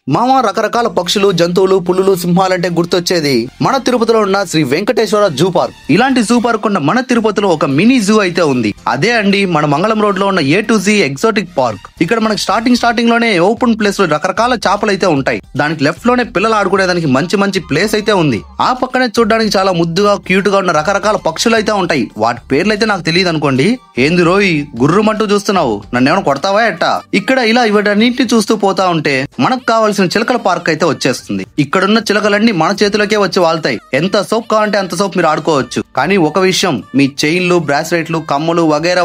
మామ రకరకాల పక్షులు, జంతువులు, పులులు, సింహాలంటే గుర్తొచ్చేది మన తిరుపతిలో ఉన్న శ్రీ వెంకటేశ్వర జూ పార్క్. ఇలాంటి జూ పార్క్ ఉన్న మన తిరుపతిలో ఒక మినీ జూ అయితే ఉంది. అదే అండి మన మంగళం రోడ్ లో ఉన్న A2Z ఎగ్జాటిక్ పార్క్. ఇక్కడ మనకి స్టార్టింగ్ లోనే ఓపెన్ ప్లేస్ లో రకరకాల చేపలు అయితే ఉంటాయి. దానికి లెఫ్ట్ లోనే పిల్లలు ఆడుకునేదానికి మంచి ప్లేస్ అయితే ఉంది. ఆ పక్కనే చూడడానికి చాలా ముద్దుగా క్యూట్ గా ఉన్న రకరకాల పక్షులు అయితే ఉంటాయి. వాటి పేర్లు అయితే నాకు తెలియదు అనుకోండి. ఏంది రోయ్ గుర్రమంటూ చూస్తున్నావు, నన్నేమైనా కొడతావా ఎట్టా? ఇక్కడ ఇలా ఇవన్నింటిని చూస్తూ పోతా ఉంటే మనకు కావాల్సిన చిలకల పార్క్ అయితే వచ్చేస్తుంది. ఇక్కడున్న చిలకలన్నీ మన చేతులకే వచ్చి వాళ్తాయి. ఎంత సోప్ కావాలంటే అంత సోప్ మీరు ఆడుకోవచ్చు. కానీ ఒక విషయం, మీ చైన్లు, బ్రాస్లెట్లు, కమ్ములు వగేరా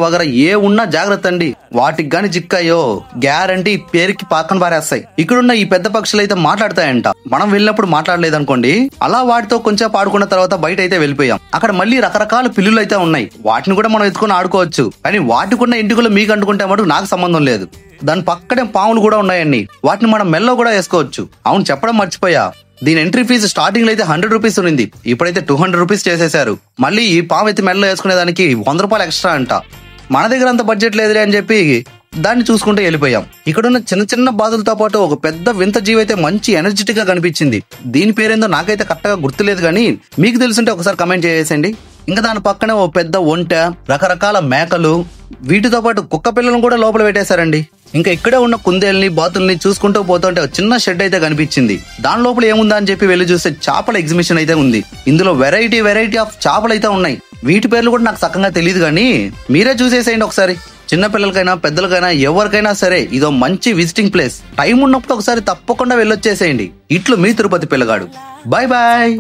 ఏ ఉన్నా జాగ్రత్త అండి. వాటికి గాని చిక్కాయో గ్యారంటీ పేరుకి పాకన పారేస్తాయి. ఇక్కడున్న ఈ పెద్ద పక్షులు అయితే మాట్లాడతాయంట. మనం వెళ్ళినప్పుడు మాట్లాడలేదనుకోండి, అలా వాటితో కొంచెం ఆడుకున్న తర్వాత బయట అయితే వెళ్ళిపోయాం. అక్కడ మళ్ళీ రకరకాల పిల్లులు అయితే ఉన్నాయి. వాటిని కూడా మనం ఎత్తుకొని ఆడుకోవచ్చు. కానీ వాటికున్న ఇంటికులు మీకు అంటుకుంటే మటుకు నాకు సంబంధం లేదు. దాని పక్కనే పాములు కూడా ఉన్నాయండి. వాటిని మనం మెల్లో కూడా వేసుకోవచ్చు. అవును, చెప్పడం మర్చిపోయా, దీని ఎంట్రీ ఫీజు స్టార్టింగ్ లో అయితే 100 రూపీస్ ఉంది. ఇప్పుడైతే 200 రూపీస్ చేసేశారు. మళ్ళీ ఈ పాము అయితే మెల్లో వేసుకునేదానికి 100 రూపాయలు ఎక్స్ట్రా అంట. మన దగ్గర అంత బడ్జెట్ లేదులే అని చెప్పి దాన్ని చూసుకుంటూ వెళ్ళిపోయాం. ఇక్కడున్న చిన్న బాధలతో పాటు ఒక పెద్ద వింత జీవి అయితే మంచి ఎనర్జెటిక్ గా కనిపించింది. దీని పేరేందో నాకైతే కరెక్ట్ గా గుర్తులేదు, కానీ మీకు తెలుసుంటే ఒకసారి కమెంట్ చేసేయండి. ఇంకా దాని పక్కనే ఓ పెద్ద ఒంటె, రకరకాల మేకలు, వీటితో పాటు కుక్క పిల్లలను కూడా లోపల పెట్టేశారండి. ఇంకా ఇక్కడే ఉన్న కుందేల్ని, బాతుల్ని చూసుకుంటూ పోతుంటే చిన్న షెడ్ అయితే కనిపించింది. దాని లోపల ఏముందా అని చెప్పి వెళ్ళి చూస్తే చేపల ఎగ్జిబిషన్ అయితే ఉంది. ఇందులో వెరైటీ ఆఫ్ చేపలు అయితే ఉన్నాయి. వీటి పేర్లు కూడా నాకు చక్కగా తెలియదు, కానీ మీరే చూసేసేయండి ఒకసారి. చిన్న పిల్లలకైనా పెద్దలకైనా ఎవరికైనా సరే ఇదో మంచి విజిటింగ్ ప్లేస్. టైం ఉన్నప్పుడు ఒకసారి తప్పకుండా వెళ్ళొచ్చేసేయండి. ఇట్లు మీ తిరుపతి పిల్లగాడు. Bye bye.